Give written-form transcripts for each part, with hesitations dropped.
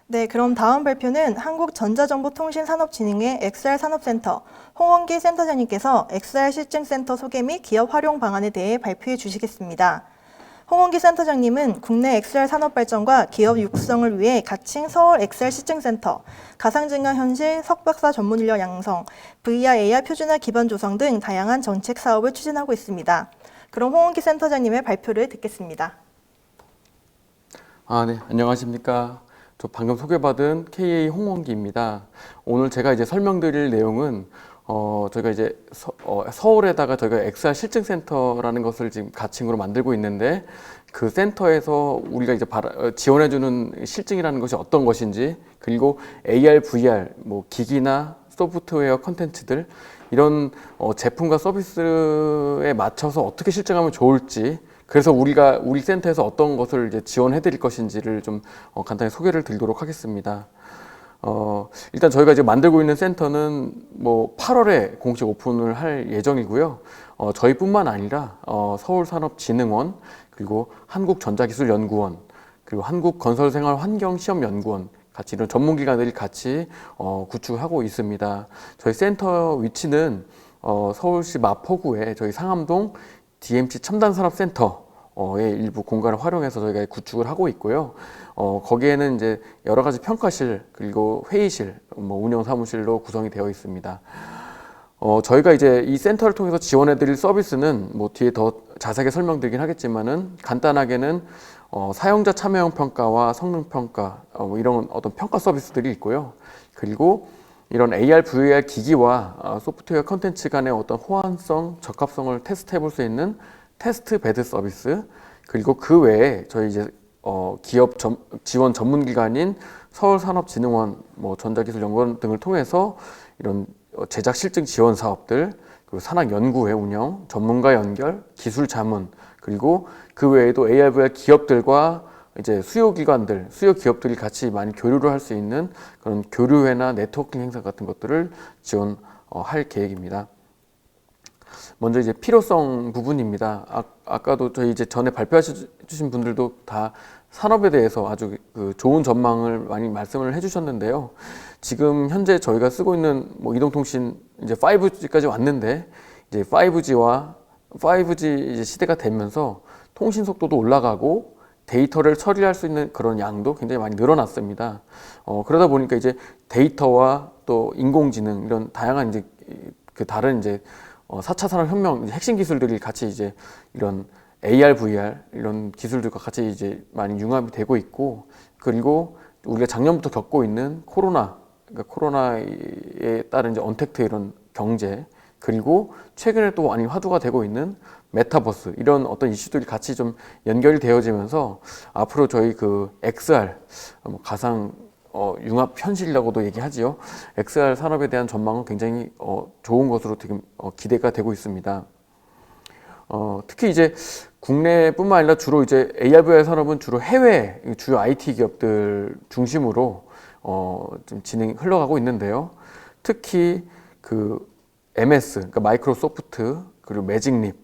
네, 그럼 다음 발표는 한국전자정보통신산업진흥회 XR 산업센터 홍원기 센터장님께서 XR 실증센터 소개 및 기업 활용 방안에 대해 발표해 주시겠습니다. 홍원기 센터장님은 국내 XR 산업 발전과 기업 육성을 위해 가칭 서울 XR 실증센터, 가상증강현실 석박사 전문 인력 양성, VR, AR 표준화 기반 조성 등 다양한 정책 사업을 추진하고 있습니다. 그럼 홍원기 센터장님의 발표를 듣겠습니다. 네, 안녕하십니까. 저 방금 소개받은 KA 홍원기입니다. 오늘 제가 이제 설명드릴 내용은 저희가 이제 서울에다가 저희가 XR 실증센터라는 것을 지금 가칭으로 만들고 있는데, 그 센터에서 우리가 이제 지원해주는 실증이라는 것이 어떤 것인지, 그리고 AR, VR, 뭐 기기나 소프트웨어 컨텐츠들, 이런 제품과 서비스에 맞춰서 어떻게 실증하면 좋을지, 그래서 우리 센터에서 어떤 것을 이제 지원해 드릴 것인지를 좀 간단히 소개를 드리도록 하겠습니다. 일단 저희가 이제 만들고 있는 센터는 뭐 8월에 공식 오픈을 할 예정이고요. 저희뿐만 아니라 서울산업진흥원, 그리고 한국전자기술연구원, 그리고 한국건설생활환경시험연구원, 같이 이런 전문기관들이 같이 구축을 하고 있습니다. 저희 센터 위치는 서울시 마포구에 저희 상암동 DMC 첨단산업센터의 일부 공간을 활용해서 저희가 구축을 하고 있고요. 거기에는 이제 여러 가지 평가실, 그리고 회의실, 뭐 운영 사무실로 구성이 되어 있습니다. 저희가 이제 이 센터를 통해서 지원해드릴 서비스는 뭐 뒤에 더 자세하게 설명드리긴 하겠지만은, 간단하게는 사용자 참여형 평가와 성능 평가, 뭐 이런 어떤 평가 서비스들이 있고요. 그리고 이런 AR, VR 기기와 소프트웨어 컨텐츠 간의 어떤 호환성, 적합성을 테스트해 볼 수 있는 테스트 베드 서비스, 그리고 그 외에 저희 이제 기업 지원 전문기관인 서울산업진흥원, 뭐 전자기술연구원 등을 통해서 이런 제작 실증 지원 사업들, 그리고 산학 연구회 운영, 전문가 연결, 기술 자문, 그리고 그 외에도 AR, VR 기업들과 이제 수요 기업들이 같이 많이 교류를 할 수 있는 그런 교류회나 네트워킹 행사 같은 것들을 지원할 계획입니다. 먼저 이제 필요성 부분입니다. 아까도 저희 이제 전에 발표해주신 분들도 다 산업에 대해서 아주 좋은 전망을 많이 말씀을 해주셨는데요. 지금 현재 저희가 쓰고 있는 뭐 이동통신 이제 5G까지 왔는데, 이제 5G 이제 시대가 되면서 통신 속도도 올라가고 데이터를 처리할 수 있는 그런 양도 굉장히 많이 늘어났습니다. 그러다 보니까 이제 데이터와 또 인공지능, 이런 다양한 이제 다른 이제 4차 산업혁명 핵심 기술들이 같이 이제 이런 AR, VR 이런 기술들과 같이 이제 많이 융합이 되고 있고, 그리고 우리가 작년부터 겪고 있는 그러니까 코로나에 따른 이제 언택트 이런 경제, 그리고 최근에 또 많이 화두가 되고 있는 메타버스, 이런 어떤 이슈들이 같이 좀 연결이 되어지면서 앞으로 저희 XR, 가상 융합 현실이라고도 얘기하지요. XR 산업에 대한 전망은 굉장히 좋은 것으로 지금 기대가 되고 있습니다. 특히 이제 국내뿐만 아니라 주로 이제 AR, VR 산업은 주로 해외 주요 IT 기업들 중심으로 좀 흘러가고 있는데요. 특히 MS, 그러니까 마이크로소프트, 그리고 매직립,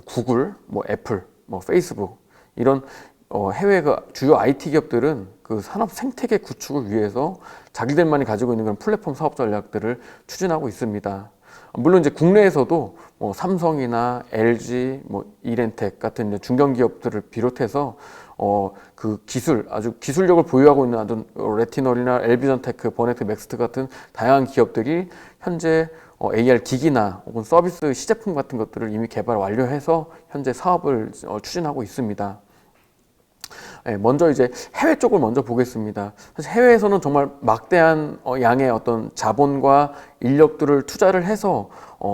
구글, 뭐 애플, 뭐 페이스북, 이런 해외 주요 IT 기업들은 산업 생태계 구축을 위해서 자기들만이 가지고 있는 그런 플랫폼 사업 전략들을 추진하고 있습니다. 물론 이제 국내에서도 뭐 삼성이나 LG, 뭐 이렌텍 같은 이제 중견 기업들을 비롯해서 아주 기술력을 보유하고 있는 아주 레티널이나 LB전테크, 버넥트, 맥스트 같은 다양한 기업들이 현재 AR 기기나 혹은 서비스 시제품 같은 것들을 이미 개발 완료해서 현재 사업을 추진하고 있습니다. 먼저 이제 해외 쪽을 먼저 보겠습니다. 사실 해외에서는 정말 막대한 양의 어떤 자본과 인력들을 투자를 해서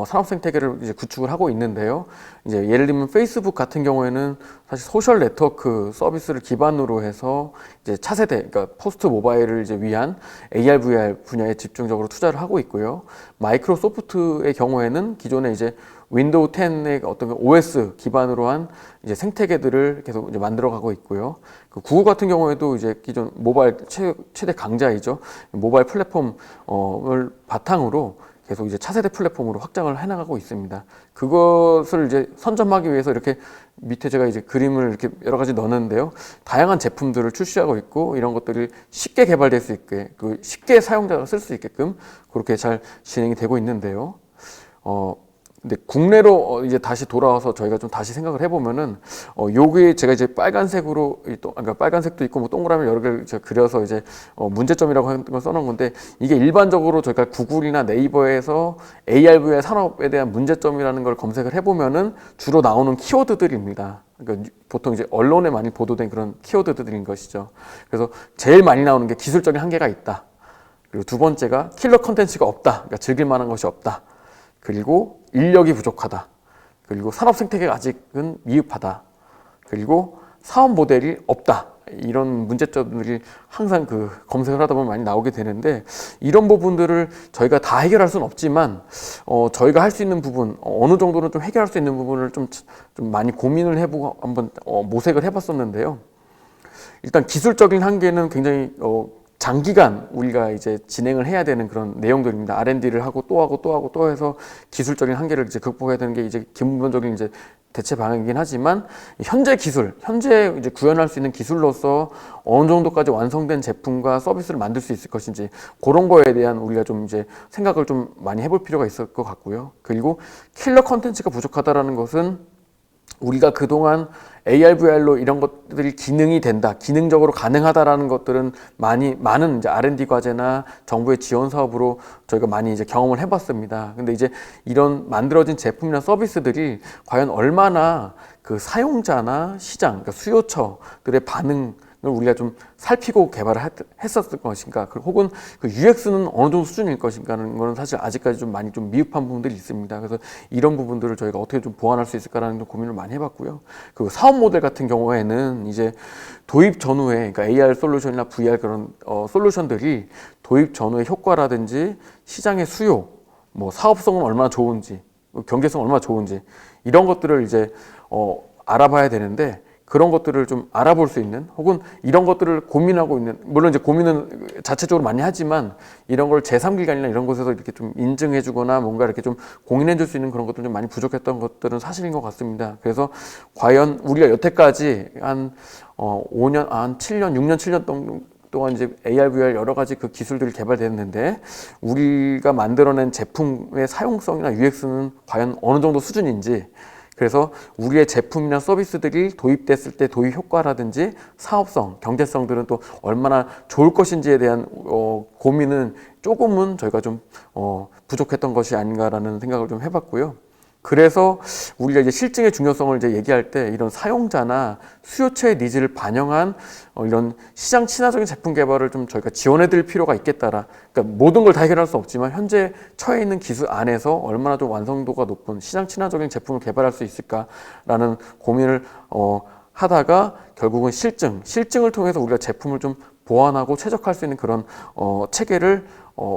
산업 생태계를 이제 구축을 하고 있는데요. 이제 예를 들면 페이스북 같은 경우에는 사실 소셜 네트워크 서비스를 기반으로 해서 이제 차세대, 그러니까 포스트 모바일을 이제 위한 AR, VR 분야에 집중적으로 투자를 하고 있고요. 마이크로소프트의 경우에는 기존에 이제 윈도우 10의 어떤 OS 기반으로 한 이제 생태계들을 계속 이제 만들어가고 있고요. 구글 같은 경우에도 이제 기존 모바일 최대 강자이죠. 모바일 플랫폼을 바탕으로 계속 이제 차세대 플랫폼으로 확장을 해나가고 있습니다. 그것을 이제 선점하기 위해서 이렇게 밑에 제가 이제 그림을 이렇게 여러 가지 넣었는데요. 다양한 제품들을 출시하고 있고 이런 것들이 쉽게 개발될 수 있게, 쉽게 사용자가 쓸 수 있게끔 그렇게 잘 진행이 되고 있는데요. 근데 국내로 이제 다시 돌아와서 저희가 좀 다시 생각을 해보면은 요게 제가 이제 빨간색으로 그러니까 빨간색도 있고 뭐 동그라미 여러 개를 제가 그려서 이제 문제점이라고 하는 걸 써놓은 건데 이게 일반적으로 저희가 구글이나 네이버에서 AR/VR 산업에 대한 문제점이라는 걸 검색을 해보면은 주로 나오는 키워드들입니다. 그러니까 보통 이제 언론에 많이 보도된 그런 키워드들인 것이죠. 그래서 제일 많이 나오는 게 기술적인 한계가 있다. 그리고 두 번째가 킬러 컨텐츠가 없다. 그러니까 즐길 만한 것이 없다. 그리고 인력이 부족하다. 그리고 산업 생태계가 아직은 미흡하다. 그리고 사업 모델이 없다. 이런 문제점들이 항상 검색을 하다 보면 많이 나오게 되는데 이런 부분들을 저희가 다 해결할 수는 없지만 저희가 할 수 있는 부분 어느 정도는 좀 해결할 수 있는 부분을 좀 많이 고민을 해보고 한번 모색을 해봤었는데요. 일단 기술적인 한계는 굉장히 장기간 우리가 이제 진행을 해야 되는 그런 내용들입니다. R&D를 하고 또 하고 또 하고 또 해서 기술적인 한계를 이제 극복해야 되는 게 이제 기본적인 이제 대체 방향이긴 하지만 현재 기술, 현재 이제 구현할 수 있는 기술로서 어느 정도까지 완성된 제품과 서비스를 만들 수 있을 것인지 그런 거에 대한 우리가 좀 이제 생각을 좀 많이 해볼 필요가 있을 것 같고요. 그리고 킬러 컨텐츠가 부족하다라는 것은 우리가 그동안 AR/VR로 이런 것들이 기능이 된다, 기능적으로 가능하다라는 것들은 많은 이제 R&D 과제나 정부의 지원 사업으로 저희가 많이 이제 경험을 해봤습니다. 근데 이제 이런 만들어진 제품이나 서비스들이 과연 얼마나 그 사용자나 시장, 그러니까 수요처들의 반응을 우리가 좀 살피고 개발을 했었을 것인가, 혹은 그 UX는 어느 정도 수준일 것인가는 거는 사실 아직까지 좀 많이 좀 미흡한 부분들이 있습니다. 그래서 이런 부분들을 저희가 어떻게 좀 보완할 수 있을까라는 고민을 많이 해봤고요. 그리고 사업 모델 같은 경우에는 이제 도입 전후에, 그러니까 AR 솔루션이나 VR 그런 솔루션들이 도입 전후의 효과라든지 시장의 수요, 뭐 사업성은 얼마나 좋은지, 경제성 얼마나 좋은지 이런 것들을 이제 알아봐야 되는데. 그런 것들을 좀 알아볼 수 있는 혹은 이런 것들을 고민하고 있는, 물론 이제 고민은 자체적으로 많이 하지만 이런 걸 제3기관이나 이런 곳에서 이렇게 좀 인증해 주거나 뭔가 이렇게 좀 공인해 줄 수 있는 그런 것들 좀 많이 부족했던 것들은 사실인 것 같습니다. 그래서 과연 우리가 여태까지 한 5년, 한 7년, 6년, 7년 동안 이제 AR, VR 여러 가지 그 기술들이 개발됐는데 우리가 만들어낸 제품의 사용성이나 UX는 과연 어느 정도 수준인지, 그래서 우리의 제품이나 서비스들이 도입됐을 때 도입 효과라든지 사업성, 경제성들은 또 얼마나 좋을 것인지에 대한 고민은 조금은 저희가 좀 부족했던 것이 아닌가라는 생각을 좀 해봤고요. 그래서 우리가 이제 실증의 중요성을 이제 얘기할 때 이런 사용자나 수요처의 니즈를 반영한 이런 시장 친화적인 제품 개발을 좀 저희가 지원해 드릴 필요가 있겠다라. 그러니까 모든 걸 다 해결할 수 없지만 현재 처해 있는 기술 안에서 얼마나 좀 완성도가 높은 시장 친화적인 제품을 개발할 수 있을까라는 고민을 하다가 결국은 실증을 통해서 우리가 제품을 좀 보완하고 최적화할 수 있는 그런 체계를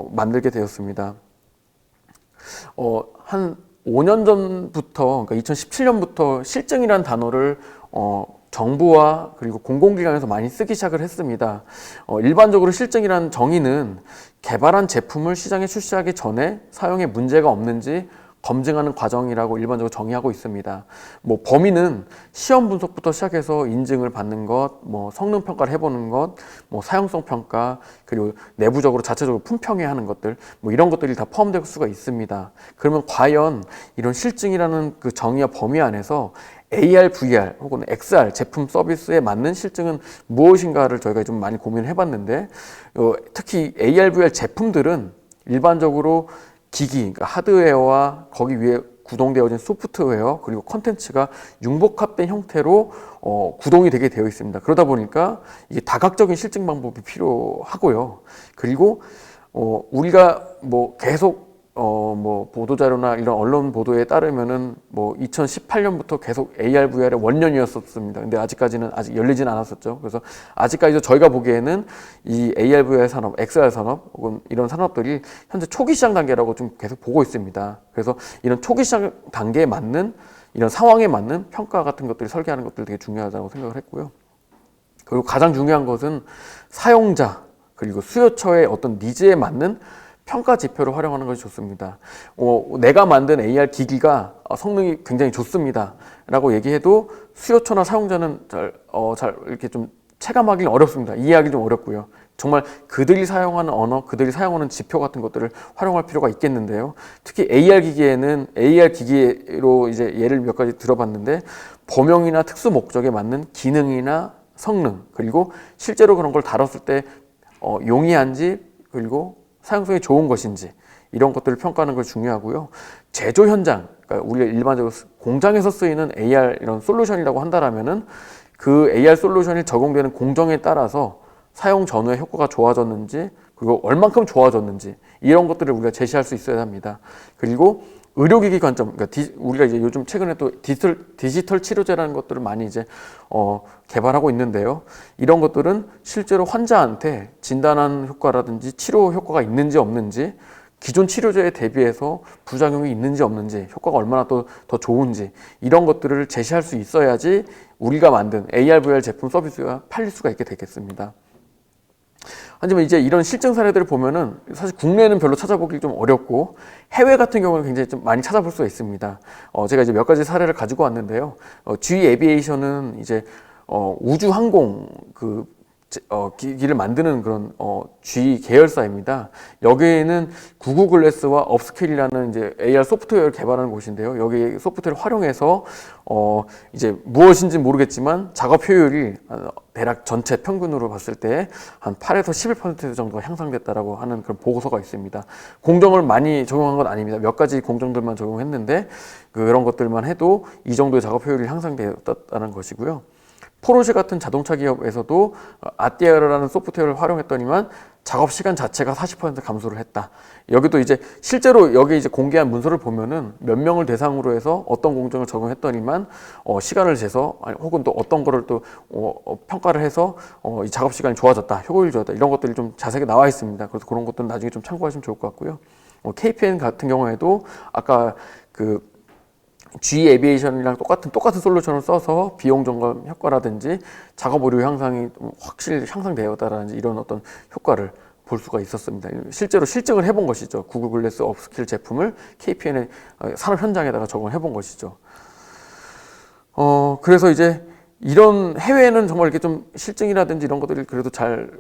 만들게 되었습니다. 한 5년 전부터, 그러니까 2017년부터 실증이라는 단어를 정부와 그리고 공공기관에서 많이 쓰기 시작을 했습니다. 일반적으로 실증이라는 정의는 개발한 제품을 시장에 출시하기 전에 사용에 문제가 없는지 검증하는 과정이라고 일반적으로 정의하고 있습니다. 뭐 범위는 시험 분석부터 시작해서 인증을 받는 것, 뭐 성능 평가를 해보는 것, 뭐 사용성 평가, 그리고 내부적으로 자체적으로 품평해야 하는 것들, 뭐 이런 것들이 다 포함될 수가 있습니다. 그러면 과연 이런 실증이라는 그 정의와 범위 안에서 AR, VR 혹은 XR 제품 서비스에 맞는 실증은 무엇인가를 저희가 좀 많이 고민을 해봤는데, 특히 AR, VR 제품들은 일반적으로 기기, 그러니까 하드웨어와 거기 위에 구동되어진 소프트웨어 그리고 컨텐츠가 융복합된 형태로 구동이 되게 되어 있습니다. 그러다 보니까 이게 다각적인 실증 방법이 필요하고요. 그리고 우리가 뭐 계속 뭐 보도자료나 이런 언론 보도에 따르면은 뭐 2018년부터 계속 AR, VR의 원년이었었습니다. 근데 아직까지는 아직 열리진 않았었죠. 그래서 아직까지도 저희가 보기에는 이 AR, VR 산업, XR 산업 혹은 이런 산업들이 현재 초기 시장 단계라고 좀 계속 보고 있습니다. 그래서 이런 초기 시장 단계에 맞는 이런 상황에 맞는 평가 같은 것들이 설계하는 것들이 되게 중요하다고 생각을 했고요. 그리고 가장 중요한 것은 사용자 그리고 수요처의 어떤 니즈에 맞는 평가 지표로 활용하는 것이 좋습니다. 내가 만든 AR 기기가 성능이 굉장히 좋습니다 라고 얘기해도 수요처나 사용자는 잘 이렇게 좀 체감하기는 어렵습니다. 이해하기 좀 어렵고요. 정말 그들이 사용하는 언어, 그들이 사용하는 지표 같은 것들을 활용할 필요가 있겠는데요. 특히 AR 기기에는 AR 기기로 이제 예를 몇 가지 들어봤는데 범용이나 특수 목적에 맞는 기능이나 성능, 그리고 실제로 그런 걸 다뤘을 때 용이한지, 그리고 사용성이 좋은 것인지 이런 것들을 평가하는 걸 중요하고요. 제조 현장, 그러니까 우리가 일반적으로 공장에서 쓰이는 AR 이런 솔루션이라고 한다라면은 그 AR 솔루션이 적용되는 공정에 따라서 사용 전후의 효과가 좋아졌는지, 그리고 얼만큼 좋아졌는지 이런 것들을 우리가 제시할 수 있어야 합니다. 그리고 의료기기 관점, 그러니까 우리가 이제 요즘 최근에 또 디지털 치료제라는 것들을 많이 이제 개발하고 있는데요. 이런 것들은 실제로 환자한테 진단한 효과라든지 치료 효과가 있는지 없는지, 기존 치료제에 대비해서 부작용이 있는지 없는지, 효과가 얼마나 더 좋은지 이런 것들을 제시할 수 있어야지 우리가 만든 AR, VR 제품 서비스가 팔릴 수가 있게 되겠습니다. 하지만 이제 이런 실증 사례들을 보면은 사실 국내는 별로 찾아보기 좀 어렵고 해외 같은 경우는 굉장히 좀 많이 찾아볼 수가 있습니다. 제가 이제 몇 가지 사례를 가지고 왔는데요. GE 에비에이션은 이제 우주 항공 기기를 만드는 그런 GE 계열사입니다. 여기에는 구글 글래스와 업스케일이라는 이제 AR 소프트웨어를 개발하는 곳인데요. 여기 소프트웨어를 활용해서 이제 무엇인지 모르겠지만 작업 효율이 대략 전체 평균으로 봤을 때 한 8에서 11% 정도가 향상됐다라고 하는 그런 보고서가 있습니다. 공정을 많이 적용한 건 아닙니다. 몇 가지 공정들만 적용했는데 그런 것들만 해도 이 정도의 작업 효율이 향상되었다는 것이고요. 포르쉐 같은 자동차 기업에서도 아띠아라는 소프트웨어를 활용했더니만 작업 시간 자체가 40% 감소를 했다. 여기도 이제 실제로 여기 이제 공개한 문서를 보면은 몇 명을 대상으로 해서 어떤 공정을 적용했더니만 시간을 재서 혹은 또 어떤 거를 또 평가를 해서 이 작업 시간이 좋아졌다, 효율이 좋았다 이런 것들이 좀 자세하게 나와 있습니다. 그래서 그런 것들은 나중에 좀 참고하시면 좋을 것 같고요. KPN 같은 경우에도 아까 그 GE 에비에이션이랑 똑같은 솔루션을 써서 비용 점검 효과라든지 작업 오류 향상이 확실히 향상되었다라든지 이런 어떤 효과를 볼 수가 있었습니다. 실제로 실증을 해본 것이죠. 구글 글래스 업스킬 제품을 KPN의 산업 현장에다가 적용을 해본 것이죠. 그래서 이제 이런 해외에는 정말 이렇게 좀 실증이라든지 이런 것들이 그래도 잘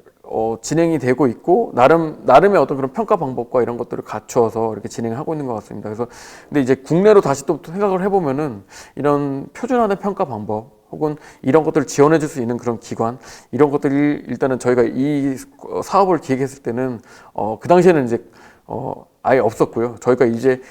진행이 되고 있고 나름의 어떤 그런 평가 방법과 이런 것들을 갖추어서 이렇게 진행을 하고 있는 것 같습니다. 그래서 근데 이제 국내로 다시 또 생각을 해보면은 이런 표준화된 평가 방법 혹은 이런 것들을 지원해 줄 수 있는 그런 기관 이런 것들이 일단은 저희가 이 사업을 기획했을 때는 그 당시에는 이제 아예 없었고요. 저희가 이제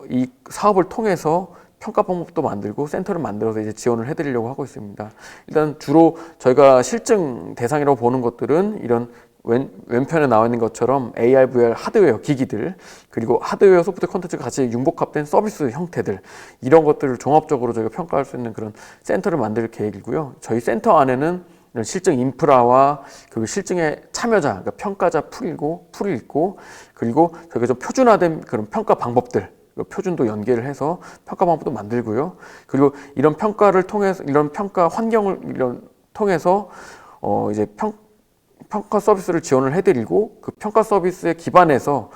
이 사업을 통해서 평가 방법도 만들고 센터를 만들어서 이제 지원을 해드리려고 하고 있습니다. 일단 주로 저희가 실증 대상이라고 보는 것들은 이런 왼편에 나와 있는 것처럼 AR, VR 하드웨어 기기들 그리고 하드웨어 소프트웨어 콘텐츠가 같이 융복합된 서비스 형태들 이런 것들을 종합적으로 저희가 평가할 수 있는 그런 센터를 만들 계획이고요. 저희 센터 안에는 이런 실증 인프라와 그 실증의 참여자, 그러니까 평가자 풀이 있고 그리고 저희가 좀 표준화된 그런 평가 방법들 표준도 연계를 해서 평가 방법도 만들고요. 그리고 이런 평가를 통해서 이런 평가 환경을 통해서 이제 평가 서비스를 지원을 해드리고 그 평가 서비스에 기반해서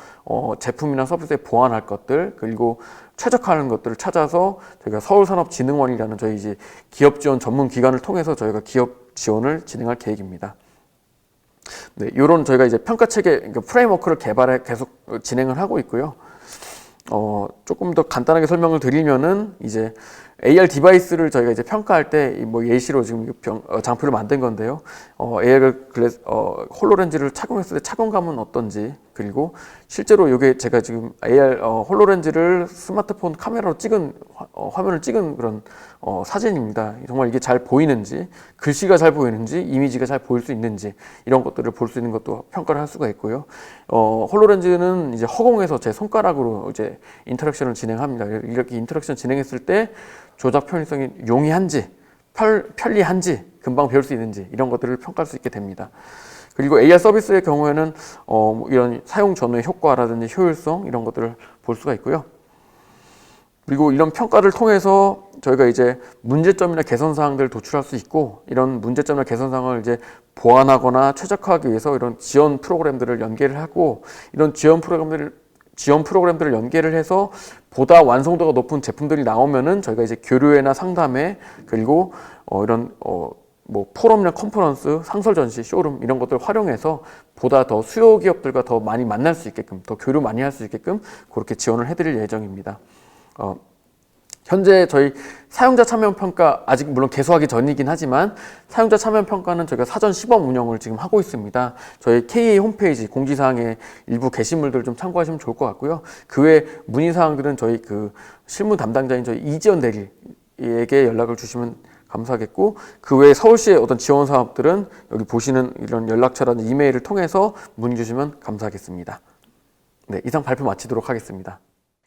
제품이나 서비스에 보완할 것들 그리고 최적화하는 것들을 찾아서 저희가 서울산업진흥원이라는 저희 이제 기업 지원 전문 기관을 통해서 저희가 기업 지원을 진행할 계획입니다. 네, 이런 저희가 이제 평가 체계 그러니까 프레임워크를 개발해 계속 진행을 하고 있고요. 조금 더 간단하게 설명을 드리면은 이제 AR 디바이스를 저희가 이제 평가할 때 뭐 예시로 지금 장표를 만든 건데요. AR 글래스 홀로렌즈를 착용했을 때 착용감은 어떤지 그리고 실제로 이게 제가 지금 AR 홀로렌즈를 스마트폰 카메라로 찍은 화면을 찍은 그런 사진입니다. 정말 이게 잘 보이는지 글씨가 잘 보이는지 이미지가 잘 보일 수 있는지 이런 것들을 볼 수 있는 것도 평가를 할 수가 있고요. 홀로렌즈는 이제 허공에서 제 손가락으로 이제 인터랙션을 진행합니다. 이렇게 인터랙션 진행했을 때 조작 편의성이 용이한지 편리한지 금방 배울 수 있는지 이런 것들을 평가할 수 있게 됩니다. 그리고 AR 서비스의 경우에는 이런 사용 전후의 효과라든지 효율성 이런 것들을 볼 수가 있고요. 그리고 이런 평가를 통해서 저희가 이제 문제점이나 개선 사항들을 도출할 수 있고, 이런 문제점이나 개선 사항을 이제 보완하거나 최적화하기 위해서 이런 지원 프로그램들을 연계를 하고, 이런 지원 프로그램들을 연계를 해서 보다 완성도가 높은 제품들이 나오면은 저희가 이제 교류회나 상담회, 그리고 이런 뭐 포럼이나 컨퍼런스, 상설 전시, 쇼룸 이런 것들을 활용해서 보다 더 수요 기업들과 더 많이 만날 수 있게끔, 더 교류 많이 할 수 있게끔 그렇게 지원을 해드릴 예정입니다. 현재 저희 사용자 참여 평가 아직 물론 개소하기 전이긴 하지만 사용자 참여 평가는 저희가 사전 시범 운영을 지금 하고 있습니다. 저희 KA 홈페이지 공지사항에 일부 게시물들 좀 참고하시면 좋을 것 같고요. 그 외 문의사항들은 저희 그 실무 담당자인 저희 이지연 대리에게 연락을 주시면 감사하겠고, 그 외에 서울시의 어떤 지원 사업들은 여기 보시는 이런 연락처라는 이메일을 통해서 문의 주시면 감사하겠습니다. 네, 이상 발표 마치도록 하겠습니다.